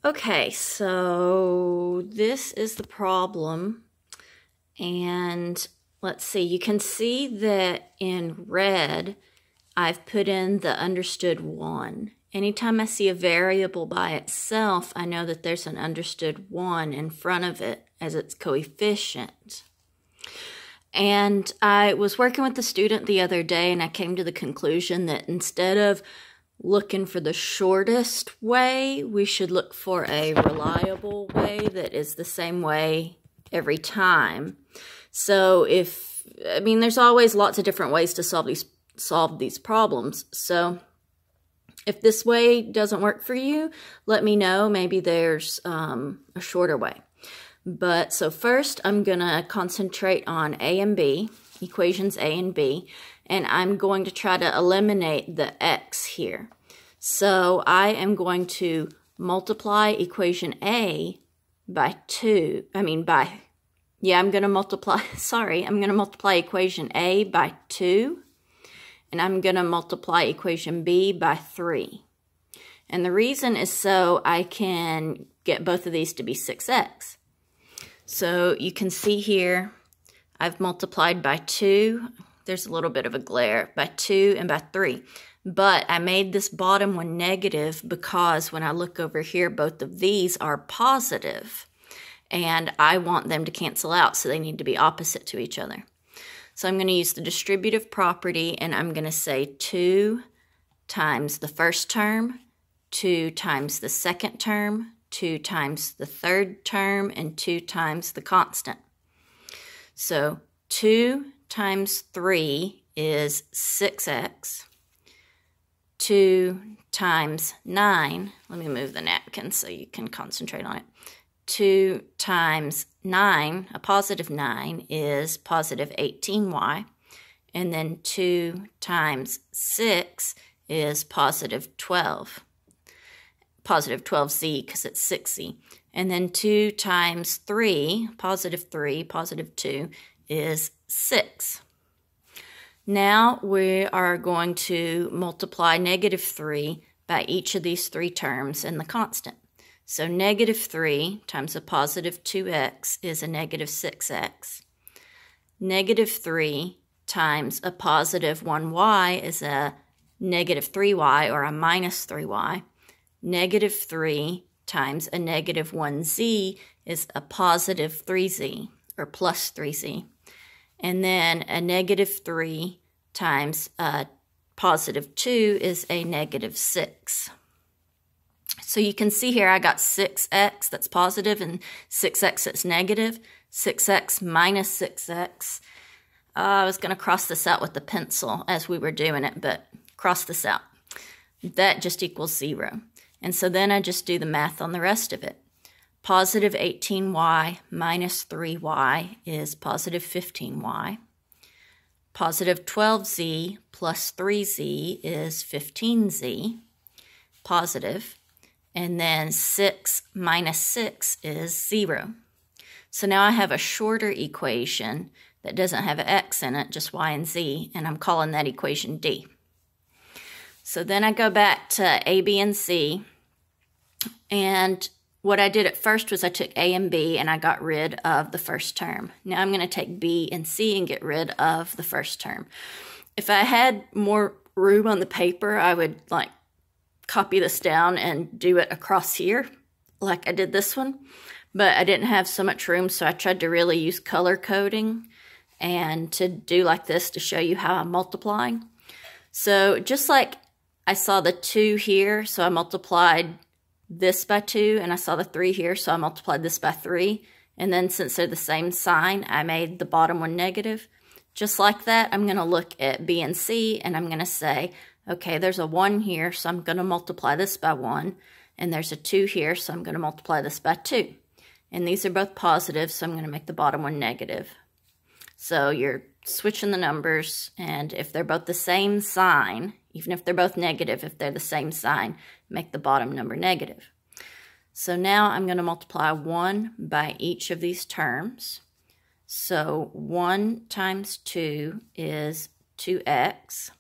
Okay, so this is the problem, and let's see, you can see that in red, I've put in the understood 1. Anytime I see a variable by itself, I know that there's an understood 1 in front of it as its coefficient. And I was working with a student the other day, and I came to the conclusion that instead of looking for the shortest way, we should look for a reliable way that is the same way every time. So there's always lots of different ways to solve these problems. So if this way doesn't work for you, let me know. Maybe there's a shorter way. But so first I'm going to concentrate on A and B, equations A and B, and I'm going to try to eliminate the x here. So I am going to multiply equation A by 2. I'm going to multiply equation A by 2, and I'm going to multiply equation B by 3. And the reason is so I can get both of these to be 6x. So you can see here, I've multiplied by 2. There's a little bit of a glare, by 2 and by 3. But I made this bottom one negative because when I look over here, both of these are positive. And I want them to cancel out, so they need to be opposite to each other. So I'm going to use the distributive property, and I'm going to say 2 times the first term, 2 times the second term, 2 times the third term, and 2 times the constant. So 2 times 3 is 6x. 2 times 9, let me move the napkin so you can concentrate on it. 2 times 9, a positive 9, is positive 18y. And then 2 times 6 is positive 12. Positive 12z because it's 6z. And then 2 times 3, positive 2, is 6. Now we are going to multiply negative 3 by each of these 3 terms and the constant. So negative 3 times a positive 2x is a negative 6x. Negative 3 times a positive 1y is a negative 3y or a minus 3y. Negative 3 times a negative 1z is a positive 3z or plus 3z. And then a negative 3 times a positive 2 is a negative 6. So you can see here I got 6x that's positive and 6x that's negative. 6x minus 6x. I was going to cross this out with the pencil as we were doing it, but cross this out. That just equals 0. And so then I just do the math on the rest of it. Positive 18y minus 3y is positive 15y. Positive 12z plus 3z is 15z, positive. And then 6 minus 6 is 0. So now I have a shorter equation that doesn't have an x in it, just y and z, and I'm calling that equation D. So then I go back to A, B, and C, and what I did at first was I took A and B and I got rid of the first term. Now I'm going to take B and C and get rid of the first term. If I had more room on the paper, I would copy this down and do it across here like I did this one. But I didn't have so much room, so I tried to really use color coding and to do like this to show you how I'm multiplying. So just like I saw the 2 here, so I multiplied this by 2, and I saw the 3 here, so I multiplied this by 3. And then since they're the same sign, I made the bottom one negative. Just like that, I'm going to look at B and C, and I'm going to say, okay, there's a 1 here, so I'm going to multiply this by 1. And there's a 2 here, so I'm going to multiply this by 2. And these are both positive, so I'm going to make the bottom one negative. So you're switching the numbers, and if they're both the same sign, even if they're both negative, if they're the same sign, make the bottom number negative. So now I'm going to multiply 1 by each of these terms. So 1 times 2 is 2x.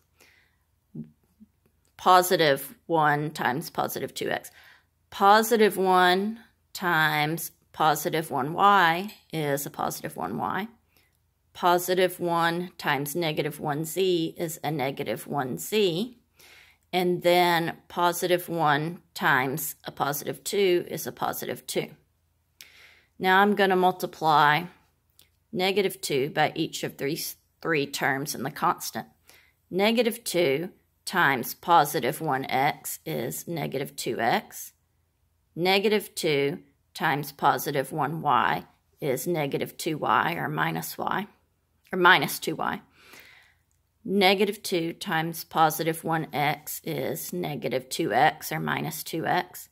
Positive 1 times positive 2x. positive 1 times positive 1y is a positive 1y. Positive 1 times negative 1z is a negative 1z. And then positive 1 times a positive 2 is a positive 2. Now I'm going to multiply negative 2 by each of these three terms in the constant. Negative 2 times positive 1x is negative 2x. Negative 2 times positive 1y is negative 2y or minus y, or minus 2y. Negative 2 times positive 1x is negative 2x or minus 2x.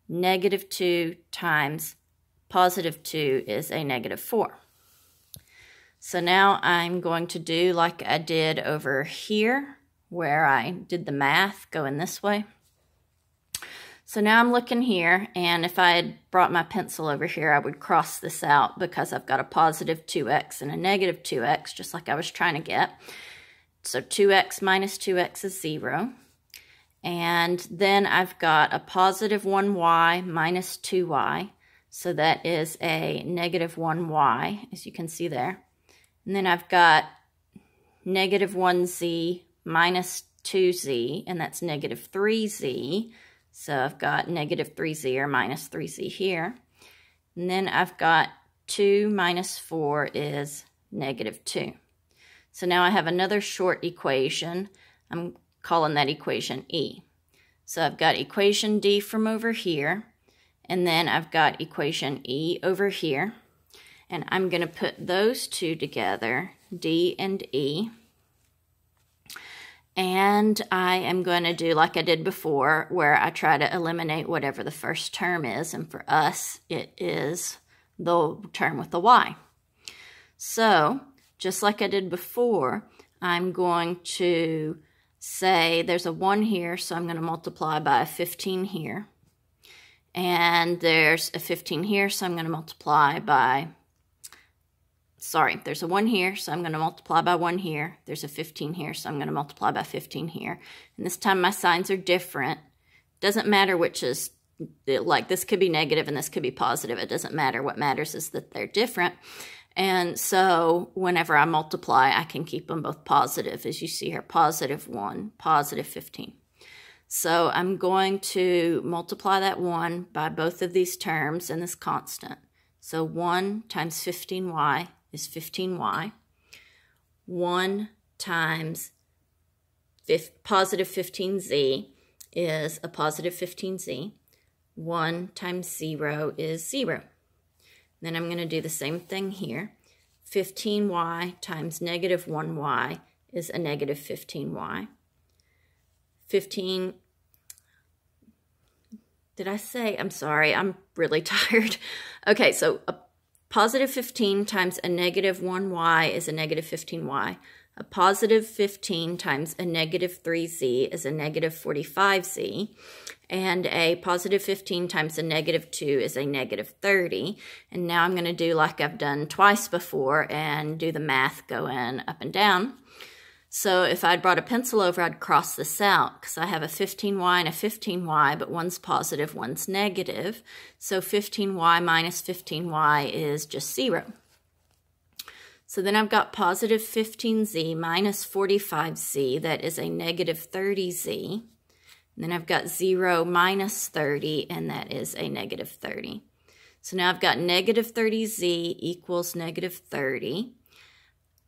Negative 2 times positive 2 is a negative 4. So now I'm going to do like I did over here, where I did the math going this way. So now I'm looking here, and if I had brought my pencil over here, I would cross this out because I've got a positive 2x and a negative 2x, just like I was trying to get. So 2x minus 2x is 0. And then I've got a positive 1y minus 2y. So that is a negative 1y, as you can see there. And then I've got negative 1z minus 2z, and that's negative 3z. So I've got negative 3z or minus 3z here. And then I've got 2 minus 4 is negative 2. So now I have another short equation. I'm calling that equation E. So I've got equation D from over here, and then I've got equation E over here. And I'm going to put those two together, D and E. And I am going to do like I did before, where I try to eliminate whatever the first term is. And for us, it is the term with the y. So just like I did before, I'm going to say there's a 1 here, so I'm going to multiply by a 15 here. And there's a 15 here, so I'm going to multiply by... Sorry, there's a 1 here, so I'm going to multiply by 1 here. There's a 15 here, so I'm going to multiply by 15 here. And this time my signs are different. Doesn't matter which is, like this could be negative and this could be positive. It doesn't matter. What matters is that they're different. And so whenever I multiply, I can keep them both positive. As you see here, positive 1, positive 15. So I'm going to multiply that 1 by both of these terms and this constant. So 1 times 15y is 15y. 1 times positive 15z is a positive 15z. 1 times 0 is 0. Then I'm going to do the same thing here. 15y times negative 1y is a negative 15y. 15, did I say? I'm sorry, I'm really tired. Okay, so a positive 15 times a negative 1y is a negative 15y. A positive 15 times a negative 3z is a negative 45z. And a positive 15 times a negative 2 is a negative 30. And now I'm going to do like I've done twice before and do the math going up and down. So if I'd brought a pencil over, I'd cross this out because I have a 15y and a 15y, but one's positive, one's negative. So 15y minus 15y is just 0. So then I've got positive 15z minus 45z, that is a negative 30z. And then I've got 0 minus 30, and that is a negative 30. So now I've got negative 30z equals negative 30.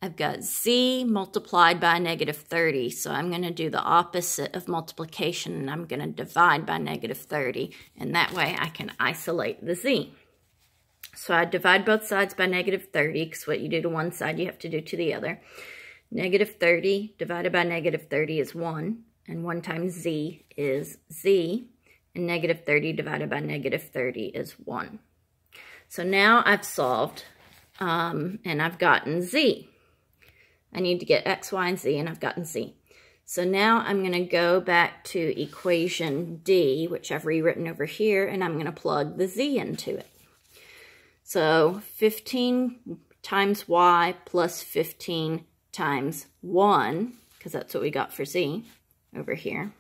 I've got z multiplied by negative 30, so I'm going to do the opposite of multiplication, and I'm going to divide by negative 30, and that way I can isolate the z. So I divide both sides by negative 30, because what you do to one side you have to do to the other. Negative 30 divided by negative 30 is 1, and 1 times z is z, and negative 30 divided by negative 30 is 1. So now I've solved, and I've gotten z. I need to get x, y, and z, and I've gotten z. So now I'm going to go back to equation D, which I've rewritten over here, and I'm going to plug the z into it. So 15 times y plus 15 times 1, because that's what we got for z over here,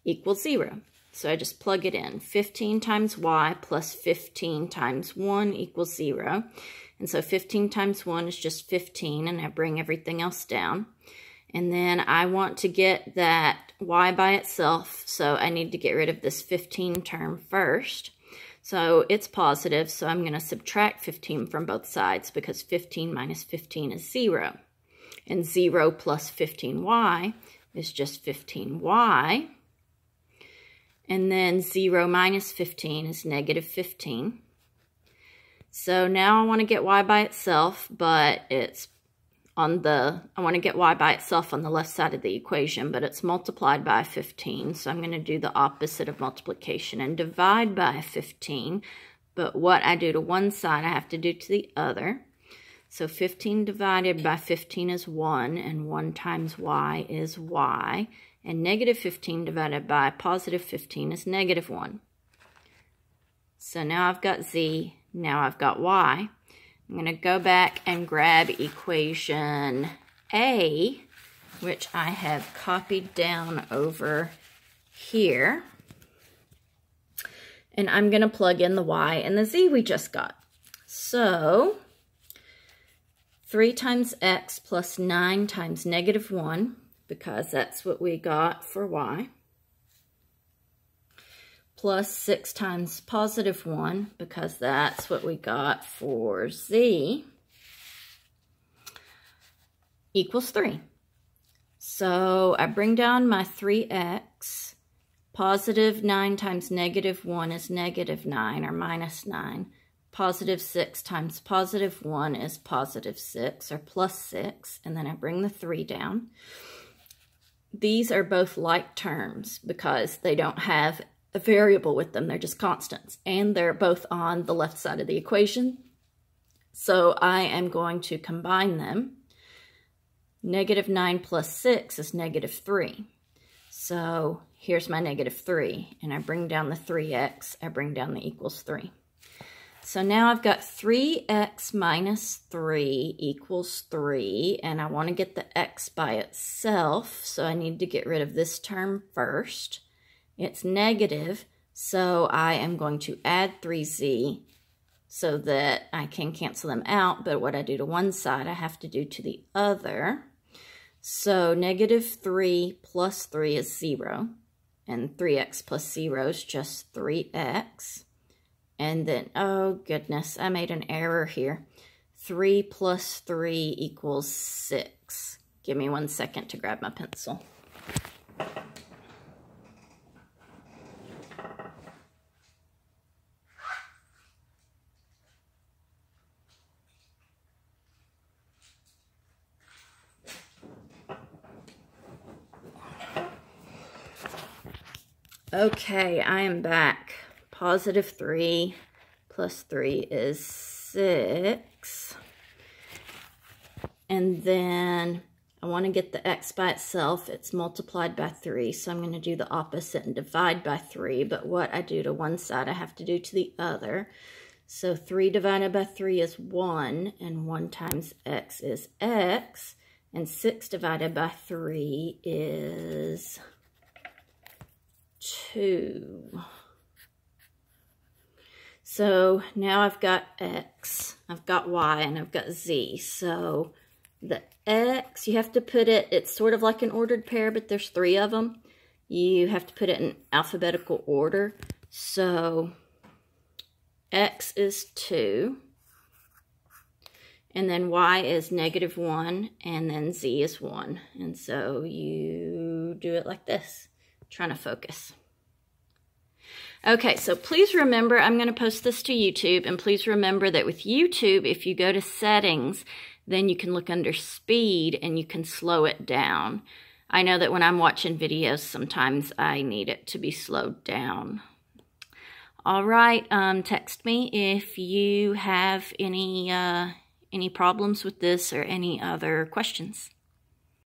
equals 0. So I just plug it in. 15 times y plus 15 times 1 equals 0. And so 15 times 1 is just 15, and I bring everything else down. And then I want to get that y by itself, so I need to get rid of this 15 term first. So it's positive, so I'm going to subtract 15 from both sides because 15 minus 15 is 0. And 0 plus 15y is just 15y. And then 0 minus 15 is negative 15. So now I want to get y by itself, but it's I want to get y by itself on the left side of the equation, but it's multiplied by 15. So I'm going to do the opposite of multiplication and divide by 15. But what I do to one side, I have to do to the other. So 15 divided by 15 is 1, and 1 times y is y. And negative 15 divided by positive 15 is negative 1. So now I've got z, now I've got y. I'm going to go back and grab equation A, which I have copied down over here. And I'm going to plug in the y and the z we just got. So 3 times x plus 9 times negative 1, because that's what we got for y, plus 6 times positive 1, because that's what we got for z, equals 3. So I bring down my 3x. Positive 9 times negative 1 is negative 9, or minus 9. Positive 6 times positive 1 is positive 6, or plus 6. And then I bring the 3 down. These are both like terms because they don't have a variable with them. They're just constants. And they're both on the left side of the equation. So I am going to combine them. Negative 9 plus 6 is negative 3. So here's my negative 3. And I bring down the 3x. I bring down the equals 3. So now I've got 3x minus 3 equals 3. And I want to get the x by itself. So I need to get rid of this term first. It's negative, so I am going to add 3z so that I can cancel them out. But what I do to one side, I have to do to the other. So negative 3 plus 3 is 0. And 3x plus 0 is just 3x. And then, oh goodness, I made an error here. 3 plus 3 equals 6. Give me 1 second to grab my pencil. Okay, I am back. Positive 3 plus 3 is 6. And then I want to get the x by itself. It's multiplied by 3, so I'm going to do the opposite and divide by 3. But what I do to one side, I have to do to the other. So 3 divided by 3 is 1, and 1 times x is x. And 6 divided by 3 is 2. So now I've got x, I've got y, and I've got z. So the x, you have to put it, it's sort of like an ordered pair, but there's 3 of them. You have to put it in alphabetical order. So x is 2, and then y is negative 1, and then z is 1. And so you do it like this. Trying to focus. Okay, so please remember, I'm going to post this to YouTube, and please remember that with YouTube, if you go to settings, then you can look under speed and you can slow it down. I know that when I'm watching videos, sometimes I need it to be slowed down. All right, text me if you have any problems with this or any other questions.